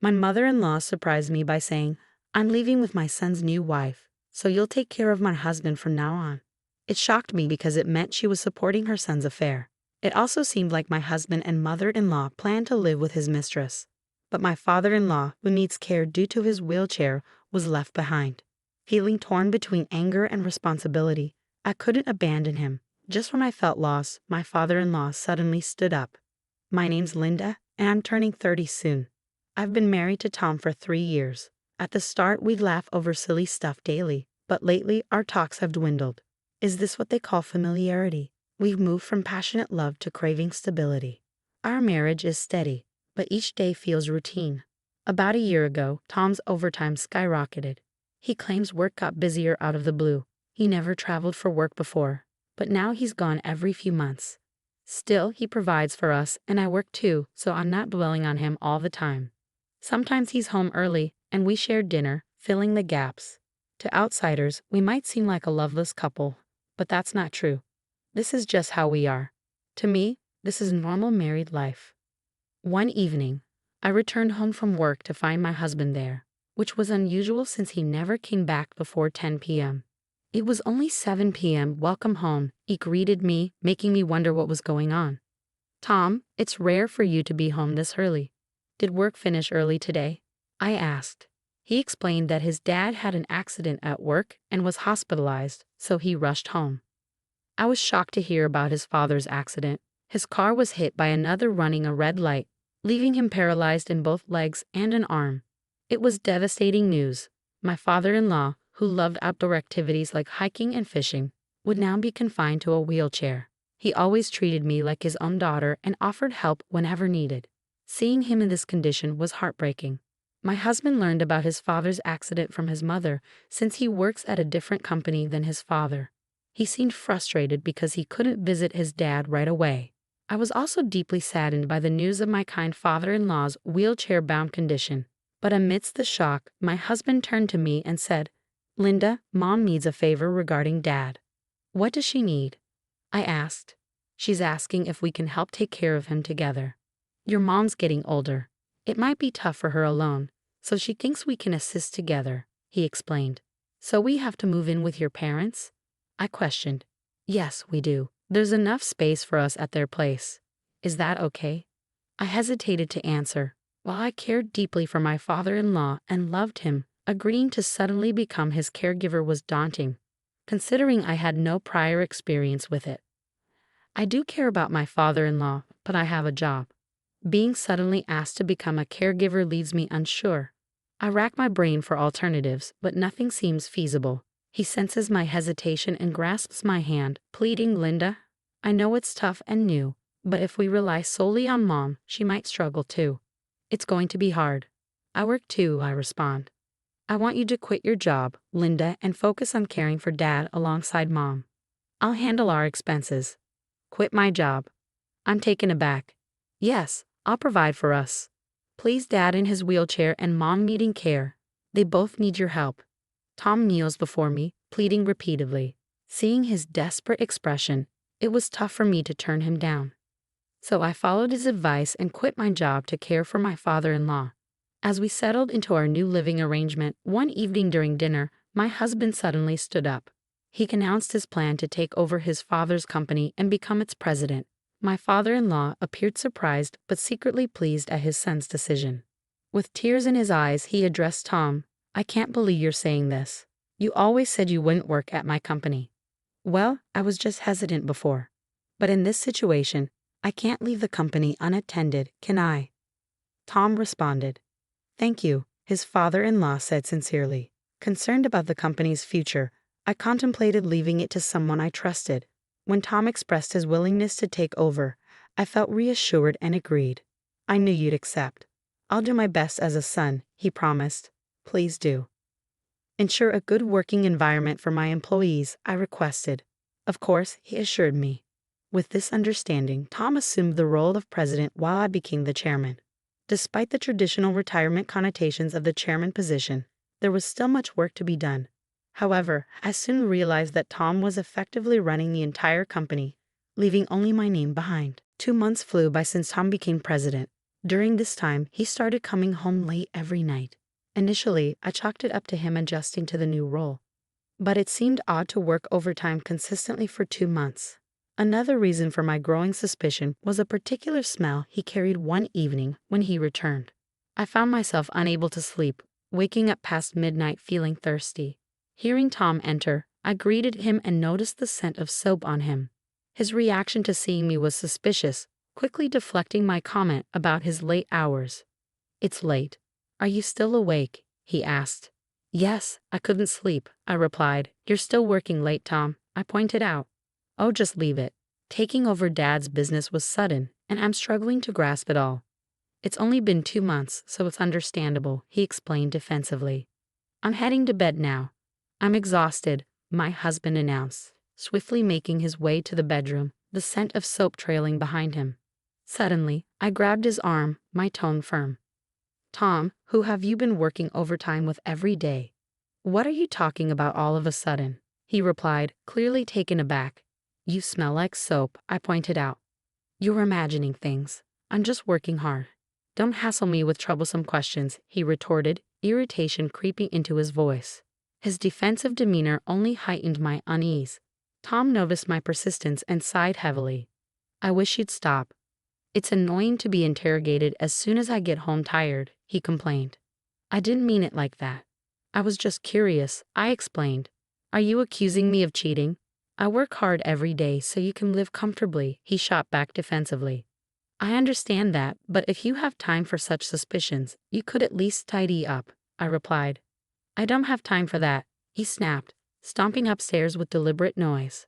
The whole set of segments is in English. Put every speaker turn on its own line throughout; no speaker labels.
My mother-in-law surprised me by saying, "I'm leaving with my son's new wife, so you'll take care of my husband from now on." It shocked me because it meant she was supporting her son's affair. It also seemed like my husband and mother-in-law planned to live with his mistress. But my father-in-law, who needs care due to his wheelchair, was left behind. Feeling torn between anger and responsibility, I couldn't abandon him. Just when I felt lost, my father-in-law suddenly stood up. "My name's Linda, and I'm turning 30 soon. I've been married to Tom for 3 years. At the start, we'd laugh over silly stuff daily, but lately our talks have dwindled. Is this what they call familiarity? We've moved from passionate love to craving stability. Our marriage is steady, but each day feels routine." About a year ago, Tom's overtime skyrocketed. He claims work got busier out of the blue. He never traveled for work before, but now he's gone every few months. Still, he provides for us, and I work too, so I'm not dwelling on him all the time. Sometimes he's home early, and we share dinner, filling the gaps. To outsiders, we might seem like a loveless couple, but that's not true. This is just how we are. To me, this is normal married life. One evening, I returned home from work to find my husband there, which was unusual since he never came back before 10 p.m. It was only 7 p.m. "Welcome home," he greeted me, making me wonder what was going on. "Tom, it's rare for you to be home this early. Did work finish early today?" I asked. He explained that his dad had an accident at work and was hospitalized, so he rushed home. I was shocked to hear about his father's accident. His car was hit by another running a red light, leaving him paralyzed in both legs and an arm. It was devastating news. My father-in-law, who loved outdoor activities like hiking and fishing, would now be confined to a wheelchair. He always treated me like his own daughter and offered help whenever needed. Seeing him in this condition was heartbreaking. My husband learned about his father's accident from his mother, since he works at a different company than his father. He seemed frustrated because he couldn't visit his dad right away. I was also deeply saddened by the news of my kind father-in-law's wheelchair-bound condition. But amidst the shock, my husband turned to me and said, "Linda, Mom needs a favor regarding Dad." "What does she need?" I asked. "She's asking if we can help take care of him together. Your mom's getting older. It might be tough for her alone, so she thinks we can assist together," he explained. "So we have to move in with your parents?" I questioned. "Yes, we do. There's enough space for us at their place. Is that okay?" I hesitated to answer. While I cared deeply for my father-in-law and loved him, agreeing to suddenly become his caregiver was daunting, considering I had no prior experience with it. I do care about my father-in-law, but I have a job. Being suddenly asked to become a caregiver leaves me unsure. I rack my brain for alternatives, but nothing seems feasible. He senses my hesitation and grasps my hand, pleading, "Linda, I know it's tough and new, but if we rely solely on Mom, she might struggle too. It's going to be hard." "I work too," I respond. "I want you to quit your job, Linda, and focus on caring for Dad alongside Mom. I'll handle our expenses." "Quit my job?" I'm taken aback. "Yes, I'll provide for us. Please, Dad in his wheelchair and Mom needing care. They both need your help." Tom kneels before me, pleading repeatedly. Seeing his desperate expression, it was tough for me to turn him down. So I followed his advice and quit my job to care for my father-in-law. As we settled into our new living arrangement, one evening during dinner, my husband suddenly stood up. He announced his plan to take over his father's company and become its president. My father-in-law appeared surprised but secretly pleased at his son's decision. With tears in his eyes, he addressed Tom. "I can't believe you're saying this. You always said you wouldn't work at my company." "Well, I was just hesitant before. But in this situation, I can't leave the company unattended, can I?" Tom responded. "Thank you," his father-in-law said sincerely. Concerned about the company's future, I contemplated leaving it to someone I trusted. When Tom expressed his willingness to take over, I felt reassured and agreed. "I knew you'd accept." "I'll do my best as a son," he promised. "Please do." "Ensure a good working environment for my employees," I requested. "Of course," he assured me. With this understanding, Tom assumed the role of president while I became the chairman. Despite the traditional retirement connotations of the chairman position, there was still much work to be done. However, I soon realized that Tom was effectively running the entire company, leaving only my name behind. 2 months flew by since Tom became president. During this time, he started coming home late every night. Initially, I chalked it up to him adjusting to the new role, but it seemed odd to work overtime consistently for 2 months. Another reason for my growing suspicion was a particular smell he carried one evening when he returned. I found myself unable to sleep, waking up past midnight feeling thirsty. Hearing Tom enter, I greeted him and noticed the scent of soap on him. His reaction to seeing me was suspicious, quickly deflecting my comment about his late hours. "It's late. Are you still awake?" he asked. "Yes, I couldn't sleep," I replied. "You're still working late, Tom," I pointed out. "Oh, just leave it. Taking over Dad's business was sudden, and I'm struggling to grasp it all." "It's only been 2 months, so it's understandable," he explained defensively. "I'm heading to bed now. I'm exhausted," my husband announced, swiftly making his way to the bedroom, the scent of soap trailing behind him. Suddenly, I grabbed his arm, my tone firm. "Tom, who have you been working overtime with every day?" "What are you talking about all of a sudden?" he replied, clearly taken aback. "You smell like soap," I pointed out. "You're imagining things. I'm just working hard. Don't hassle me with troublesome questions," he retorted, irritation creeping into his voice. His defensive demeanor only heightened my unease. Tom noticed my persistence and sighed heavily. "I wish you'd stop. It's annoying to be interrogated as soon as I get home tired," he complained. "I didn't mean it like that. I was just curious," I explained. "Are you accusing me of cheating?" "I work hard every day so you can live comfortably," he shot back defensively. "I understand that, but if you have time for such suspicions, you could at least tidy up," I replied. "I don't have time for that," he snapped, stomping upstairs with deliberate noise.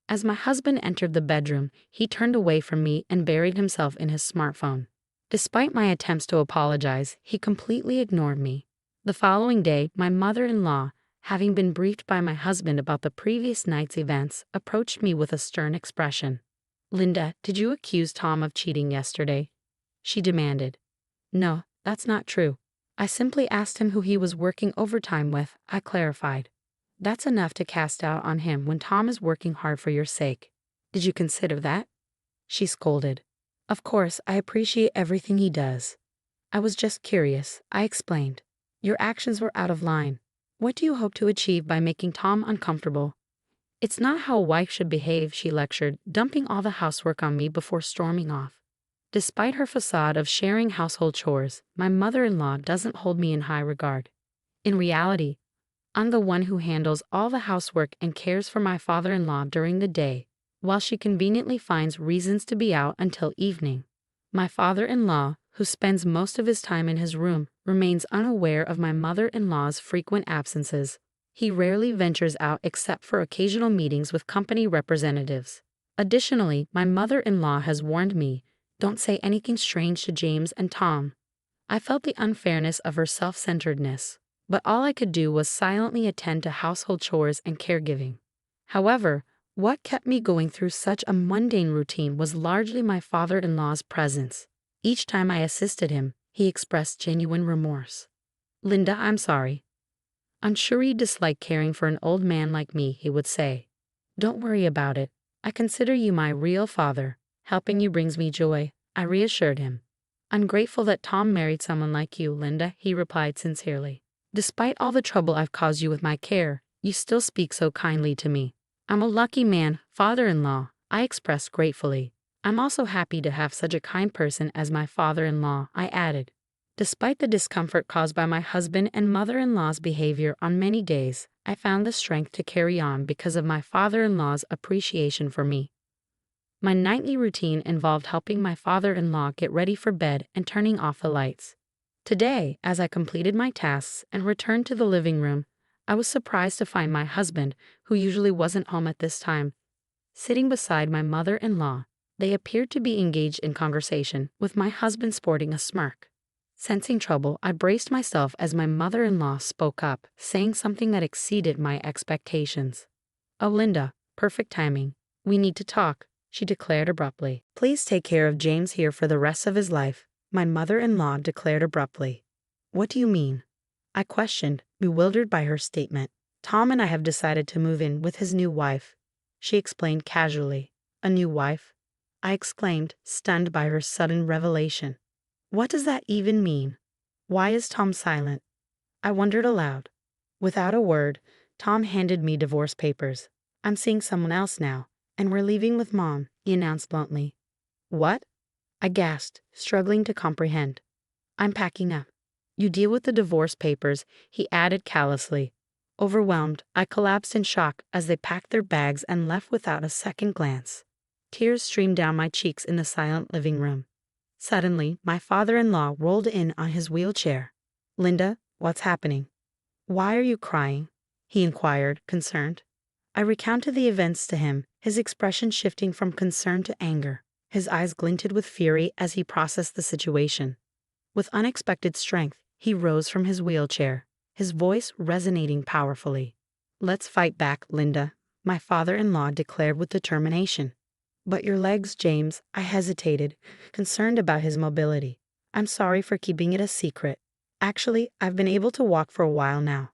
As my husband entered the bedroom, he turned away from me and buried himself in his smartphone. Despite my attempts to apologize, he completely ignored me. The following day, my mother-in-law, having been briefed by my husband about the previous night's events, approached me with a stern expression. "Linda, did you accuse Tom of cheating yesterday?" she demanded. "No, that's not true. I simply asked him who he was working overtime with," I clarified. "That's enough to cast doubt on him when Tom is working hard for your sake. Did you consider that?" she scolded. "Of course, I appreciate everything he does. I was just curious," I explained. "Your actions were out of line. What do you hope to achieve by making Tom uncomfortable?" "It's not how a wife should behave," she lectured, dumping all the housework on me before storming off. Despite her facade of sharing household chores, my mother-in-law doesn't hold me in high regard. In reality, I'm the one who handles all the housework and cares for my father-in-law during the day, while she conveniently finds reasons to be out until evening. My father-in-law, who spends most of his time in his room, remains unaware of my mother-in-law's frequent absences. He rarely ventures out except for occasional meetings with company representatives. Additionally, my mother-in-law has warned me, "Don't say anything strange to James and Tom." I felt the unfairness of her self-centeredness, but all I could do was silently attend to household chores and caregiving. However, what kept me going through such a mundane routine was largely my father-in-law's presence. Each time I assisted him, he expressed genuine remorse. "Linda, I'm sorry. I'm sure you dislike caring for an old man like me," he would say. "Don't worry about it. I consider you my real father. Helping you brings me joy," I reassured him. "I'm grateful that Tom married someone like you, Linda," he replied sincerely. "Despite all the trouble I've caused you with my care, you still speak so kindly to me." "I'm a lucky man, father-in-law," I expressed gratefully. "I'm also happy to have such a kind person as my father-in-law," I added. Despite the discomfort caused by my husband and mother-in-law's behavior on many days, I found the strength to carry on because of my father-in-law's appreciation for me. My nightly routine involved helping my father-in-law get ready for bed and turning off the lights. Today, as I completed my tasks and returned to the living room, I was surprised to find my husband, who usually wasn't home at this time, sitting beside my mother-in-law. They appeared to be engaged in conversation, with my husband sporting a smirk. Sensing trouble, I braced myself as my mother-in-law spoke up, saying something that exceeded my expectations. "Oh, Linda, perfect timing. We need to talk," she declared abruptly. "Please take care of James here for the rest of his life," my mother-in-law declared abruptly. "What do you mean?" I questioned, bewildered by her statement. "Tom and I have decided to move in with his new wife," she explained casually. "A new wife?" I exclaimed, stunned by her sudden revelation. What does that even mean? Why is Tom silent? I wondered aloud. Without a word, Tom handed me divorce papers. I'm seeing someone else now, and we're leaving with Mom, he announced bluntly. What? I gasped, struggling to comprehend. I'm packing up. You deal with the divorce papers, he added callously. Overwhelmed, I collapsed in shock as they packed their bags and left without a second glance. Tears streamed down my cheeks in the silent living room. Suddenly, my father-in-law rolled in on his wheelchair. Linda, what's happening? Why are you crying? He inquired, concerned. I recounted the events to him, his expression shifting from concern to anger. His eyes glinted with fury as he processed the situation. With unexpected strength, he rose from his wheelchair, his voice resonating powerfully. Let's fight back, Linda, my father-in-law declared with determination. But your legs, James, I hesitated, concerned about his mobility. I'm sorry for keeping it a secret. Actually, I've been able to walk for a while now.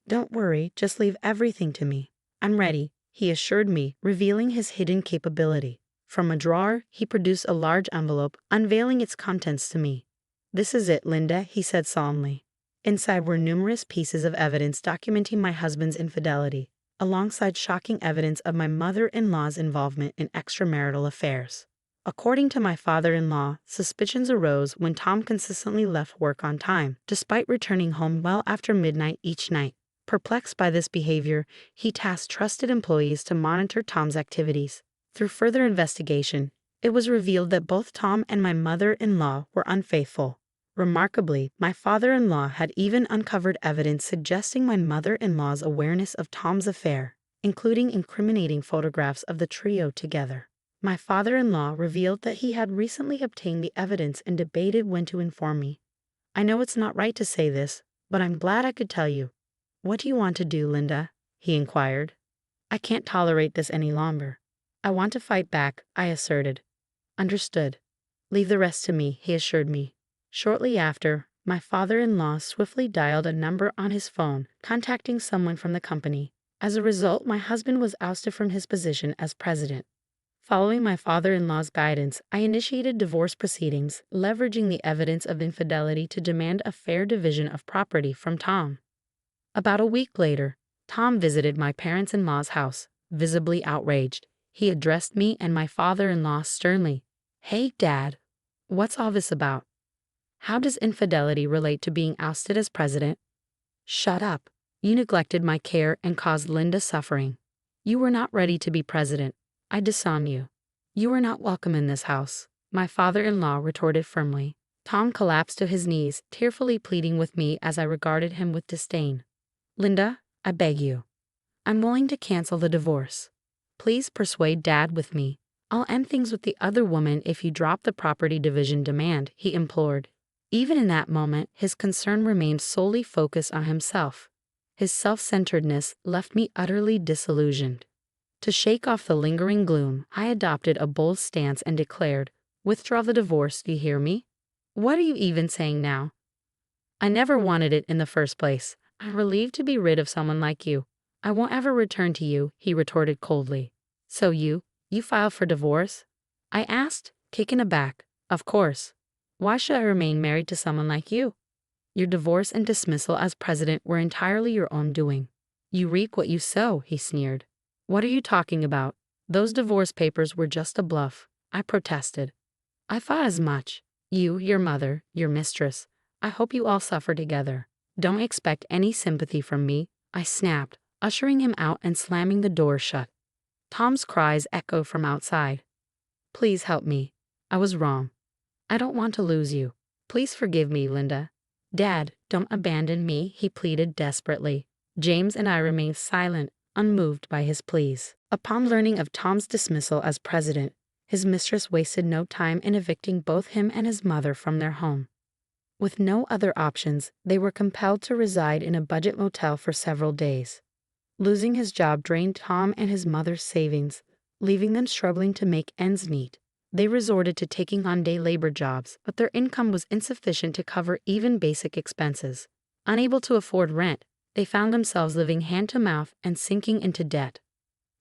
Don't worry, just leave everything to me. I'm ready, he assured me, revealing his hidden capability. From a drawer, he produced a large envelope, unveiling its contents to me. This is it, Linda, he said solemnly. Inside were numerous pieces of evidence documenting my husband's infidelity, alongside shocking evidence of my mother-in-law's involvement in extramarital affairs. According to my father-in-law, suspicions arose when Tom consistently left work on time, despite returning home well after midnight each night. Perplexed by this behavior, he tasked trusted employees to monitor Tom's activities. Through further investigation, it was revealed that both Tom and my mother-in-law were unfaithful. Remarkably, my father-in-law had even uncovered evidence suggesting my mother-in-law's awareness of Tom's affair, including incriminating photographs of the trio together. My father-in-law revealed that he had recently obtained the evidence and debated when to inform me. I know it's not right to say this, but I'm glad I could tell you. What do you want to do, Linda? He inquired. I can't tolerate this any longer. I want to fight back, I asserted. Understood. Leave the rest to me, he assured me. Shortly after, my father-in-law swiftly dialed a number on his phone, contacting someone from the company. As a result, my husband was ousted from his position as president. Following my father-in-law's guidance, I initiated divorce proceedings, leveraging the evidence of infidelity to demand a fair division of property from Tom. About a week later, Tom visited my parents-in-law's house, visibly outraged. He addressed me and my father-in-law sternly. Hey, Dad, what's all this about? How does infidelity relate to being ousted as president? Shut up. You neglected my care and caused Linda suffering. You were not ready to be president. I disown you. You are not welcome in this house, my father-in-law retorted firmly. Tom collapsed to his knees, tearfully pleading with me as I regarded him with disdain. Linda, I beg you. I'm willing to cancel the divorce. Please persuade Dad with me. I'll end things with the other woman if you drop the property division demand, he implored. Even in that moment, his concern remained solely focused on himself. His self-centeredness left me utterly disillusioned. To shake off the lingering gloom, I adopted a bold stance and declared, withdraw the divorce, do you hear me? What are you even saying now? I never wanted it in the first place. I'm relieved to be rid of someone like you. I won't ever return to you, he retorted coldly. So you filed for divorce? I asked, taken aback. Of course. Why should I remain married to someone like you? Your divorce and dismissal as president were entirely your own doing. You reap what you sow, he sneered. What are you talking about? Those divorce papers were just a bluff, I protested. I thought as much. You, your mother, your mistress. I hope you all suffer together. Don't expect any sympathy from me, I snapped, ushering him out and slamming the door shut. Tom's cries echoed from outside. Please help me. I was wrong. I don't want to lose you. Please forgive me, Linda. Dad, don't abandon me, he pleaded desperately. James and I remained silent, unmoved by his pleas. Upon learning of Tom's dismissal as president, his mistress wasted no time in evicting both him and his mother from their home. With no other options, they were compelled to reside in a budget motel for several days. Losing his job drained Tom and his mother's savings, leaving them struggling to make ends meet. They resorted to taking on day labor jobs, but their income was insufficient to cover even basic expenses. Unable to afford rent, they found themselves living hand-to-mouth and sinking into debt.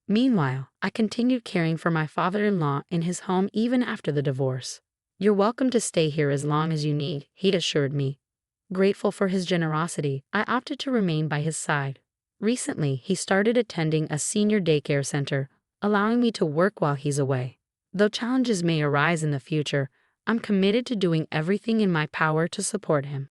Meanwhile, I continued caring for my father-in-law in his home even after the divorce. You're welcome to stay here as long as you need, he assured me. Grateful for his generosity, I opted to remain by his side. Recently, he started attending a senior daycare center, allowing me to work while he's away. Though challenges may arise in the future, I'm committed to doing everything in my power to support him.